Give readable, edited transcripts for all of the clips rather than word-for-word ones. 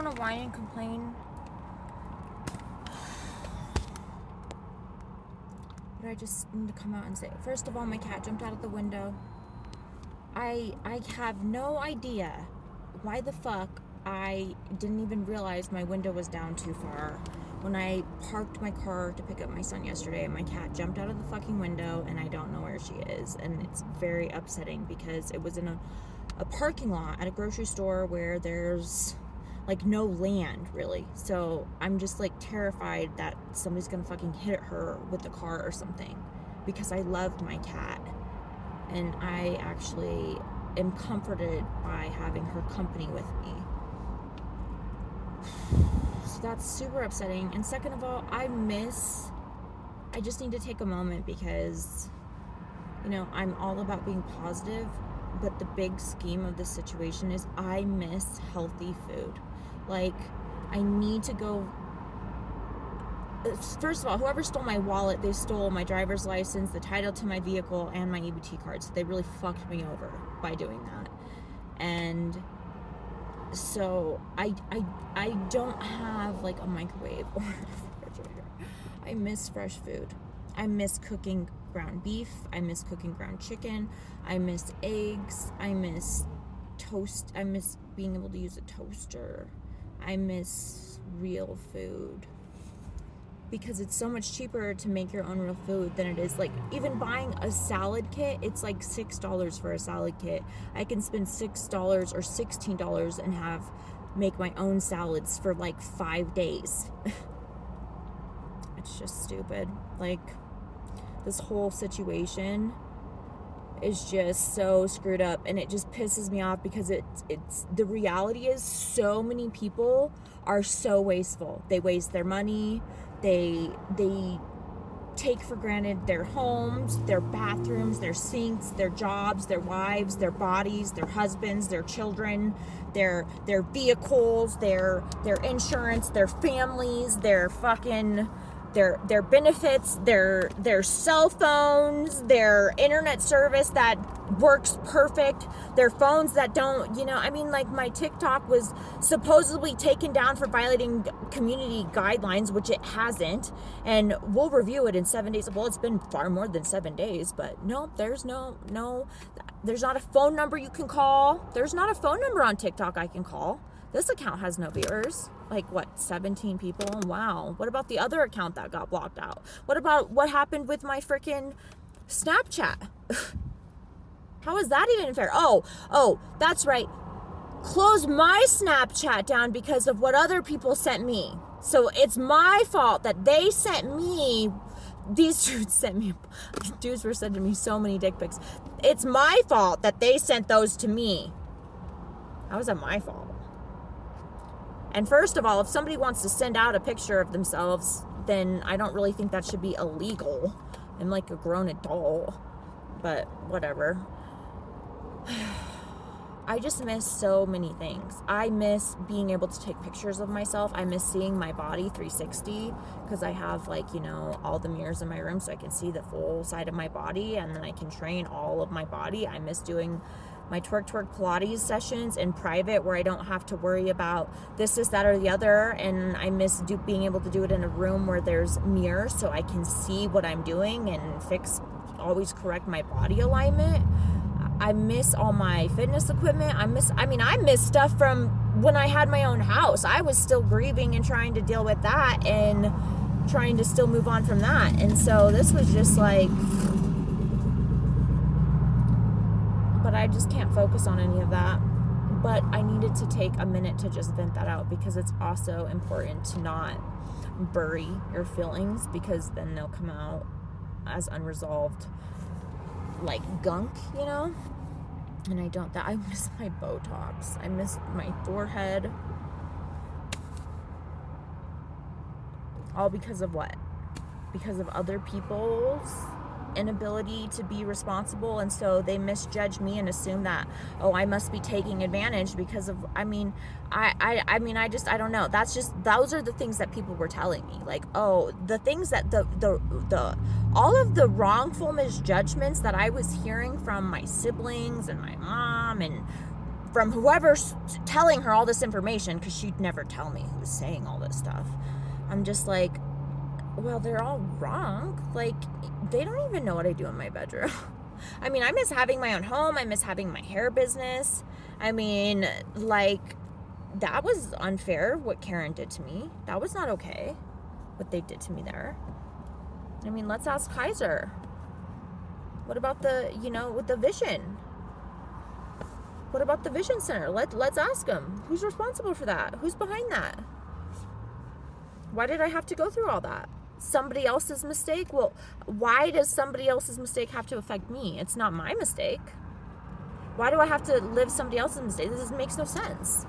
want to whine and complain. But I just need to come out and say, first of all, my cat jumped out of the window. I have no idea why the fuck I didn't even realize my window was down too far. When I parked my car to pick up my son yesterday, my cat jumped out of the fucking window and I don't know where she is. And it's very upsetting because it was in a parking lot at a grocery store where there's like no land really. So I'm just like terrified that somebody's gonna fucking hit her with the car or something, because I loved my cat and I actually am comforted by having her company with me. So that's super upsetting. And second of all, I just need to take a moment because, you know, I'm all about being positive, but the big scheme of this situation is I miss healthy food. Like, I need to go. First of all, whoever stole my wallet, they stole my driver's license, the title to my vehicle, and my EBT card. So they really fucked me over by doing that. And so I don't have like a microwave or a refrigerator. I miss fresh food. I miss cooking ground beef. I miss cooking ground chicken. I miss eggs. I miss toast. I miss being able to use a toaster. I miss real food. Because it's so much cheaper to make your own real food than it is, like, even buying a salad kit, it's like $6 for a salad kit. I can spend $6 or $16 and make my own salads for like 5 days. It's just stupid. Like, this whole situation is just so screwed up, and it just pisses me off because it's the reality is so many people are so wasteful. They waste their money. They take for granted their homes, their bathrooms, their sinks, their jobs, their wives, their bodies, their husbands, their children, their vehicles, their insurance, their families, their fucking their benefits, their cell phones, their internet service that works perfect, their phones that don't, you know, I mean, like, my TikTok was supposedly taken down for violating community guidelines, which it hasn't, and we'll review it in 7 days. Well, it's been far more than 7 days, but no, there's not a phone number you can call. There's not a phone number on TikTok I can call. This account has no viewers. Like, what, 17 people? Wow. What about the other account that got blocked out? What about what happened with my freaking Snapchat? How is that even fair? Oh, that's right. Close my Snapchat down because of what other people sent me. So it's my fault that they sent me. These dudes were sending me so many dick pics. It's my fault that they sent those to me. How is that my fault? And first of all, if somebody wants to send out a picture of themselves, then I don't really think that should be illegal. I'm like a grown adult, but whatever. I just miss so many things. I miss being able to take pictures of myself. I miss seeing my body 360 because I have, like, you know, all the mirrors in my room so I can see the full side of my body, and then I can train all of my body. I miss doing my twerk Pilates sessions in private where I don't have to worry about this, that, or the other. And I miss being able to do it in a room where there's mirrors so I can see what I'm doing and always correct my body alignment. I miss all my fitness equipment. I miss stuff from when I had my own house. I was still grieving and trying to deal with that and trying to still move on from that. And so this was just like, but I just can't focus on any of that. But I needed to take a minute to just vent that out because it's also important to not bury your feelings, because then they'll come out as unresolved, like gunk, you know? And I miss my Botox. I miss my forehead. All because of what? Because of other people's inability to be responsible, and so they misjudge me and assume that, oh, I must be taking advantage because of, I don't know. Those are the things that people were telling me. Like, oh, the things that the all of the wrongful misjudgments that I was hearing from my siblings and my mom and from whoever's telling her all this information, because she'd never tell me who's saying all this stuff. I'm just like, well, they're all wrong. Like, they don't even know what I do in my bedroom. I mean, I miss having my own home. I miss having my hair business. I mean, like, that was unfair what Karen did to me. That was not okay, what they did to me there. I mean, let's ask Kaiser. What about the, with the vision? What about the Vision Center? Let's ask them. Who's responsible for that? Who's behind that? Why did I have to go through all that? Somebody else's mistake? Well, why does somebody else's mistake have to affect me? It's not my mistake. Why do I have to live somebody else's mistake? This makes no sense.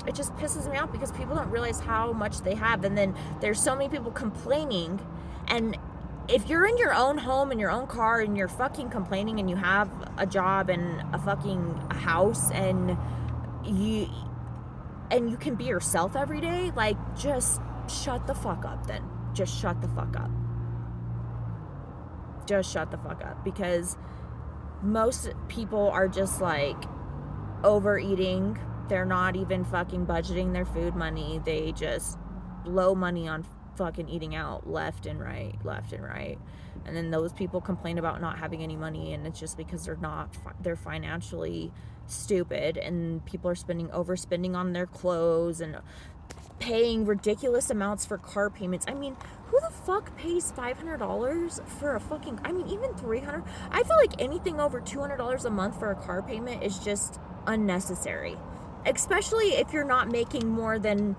It just pisses me off because people don't realize how much they have. And then there's so many people complaining. And if you're in your own home, in your own car, and you're fucking complaining and you have a job and a fucking house and you can be yourself every day, like, just shut the fuck up then. Just shut the fuck up. Just shut the fuck up. Because most people are just, like, overeating. They're not even fucking budgeting their food money. They just blow money on fucking eating out left and right. And then those people complain about not having any money, and it's just because they're financially stupid, and people are overspending on their clothes and paying ridiculous amounts for car payments. I mean, who the fuck pays $500 for a fucking, even $300? I feel like anything over $200 a month for a car payment is just unnecessary, especially if you're not making more than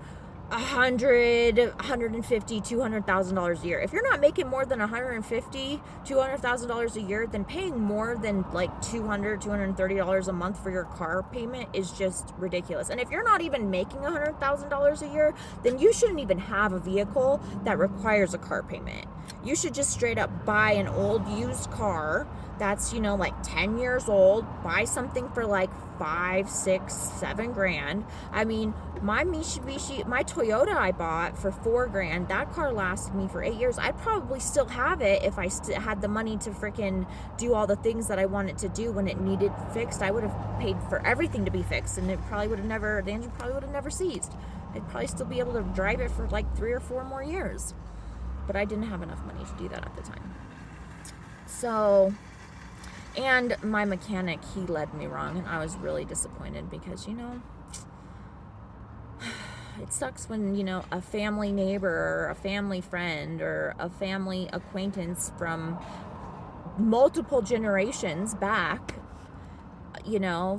$150,000, $200,000 a year. If you're not making more than $150,000, $200,000 a year, then paying more than like $200, $230 a month for your car payment is just ridiculous. And if you're not even making $100,000 a year, then you shouldn't even have a vehicle that requires a car payment. You should just straight up buy an old used car that's, like 10 years old, buy something for like $5, $6, $7 grand. I mean, my Toyota I bought for $4 grand, that car lasted me for 8 years. I'd probably still have it if I had the money to freaking do all the things that I wanted to do when it needed fixed. I would have paid for everything to be fixed, and the engine probably would have never seized. I'd probably still be able to drive it for like 3 or 4 more years. But I didn't have enough money to do that at the time. So, and my mechanic, he led me wrong, and I was really disappointed because, it sucks when, a family neighbor or a family friend or a family acquaintance from multiple generations back,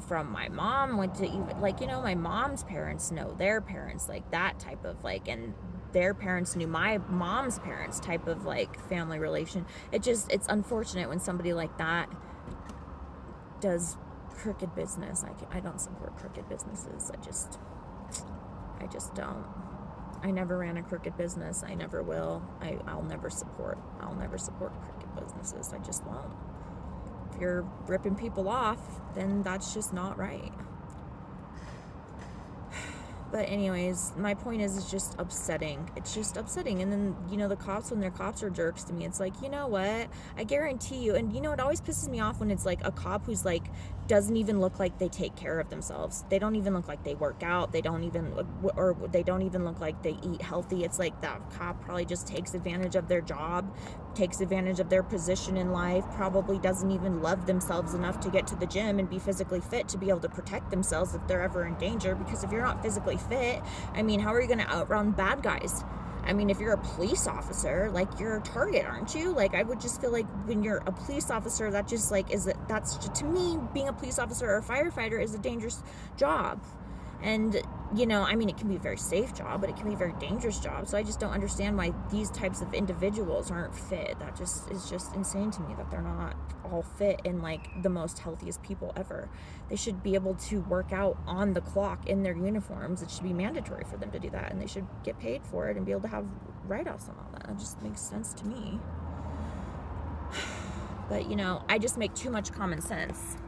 from my mom went to even, like, my mom's parents know their parents, like that type of, like, and their parents knew my mom's parents type of, like, family relation. It's unfortunate when somebody like that does crooked business. I don't support crooked businesses. I just don't. I never ran a crooked business. I never will. I'll never support crooked businesses. I just won't. If you're ripping people off, then that's just not right. But anyways, my point is, it's just upsetting. It's just upsetting. And then, the cops, when their cops are jerks to me, it's like, you know what? I guarantee you, and it always pisses me off when it's like a cop who's like, doesn't even look like they take care of themselves. They don't even look like they work out. They don't even look like they eat healthy. It's like that cop probably just takes advantage of their job, takes advantage of their position in life, probably doesn't even love themselves enough to get to the gym and be physically fit to be able to protect themselves if they're ever in danger. Because if you're not physically fit, how are you going to outrun bad guys? If you're a police officer, like, you're a target, aren't you? Like, I would just feel like when you're a police officer, that just, like, that's just, to me, being a police officer or a firefighter is a dangerous job. And, it can be a very safe job, but it can be a very dangerous job. So I just don't understand why these types of individuals aren't fit. That just is just insane to me that they're not all fit and, like, the most healthiest people ever. They should be able to work out on the clock in their uniforms. It should be mandatory for them to do that, and they should get paid for it and be able to have write-offs on all that. It just makes sense to me. But, I just make too much common sense.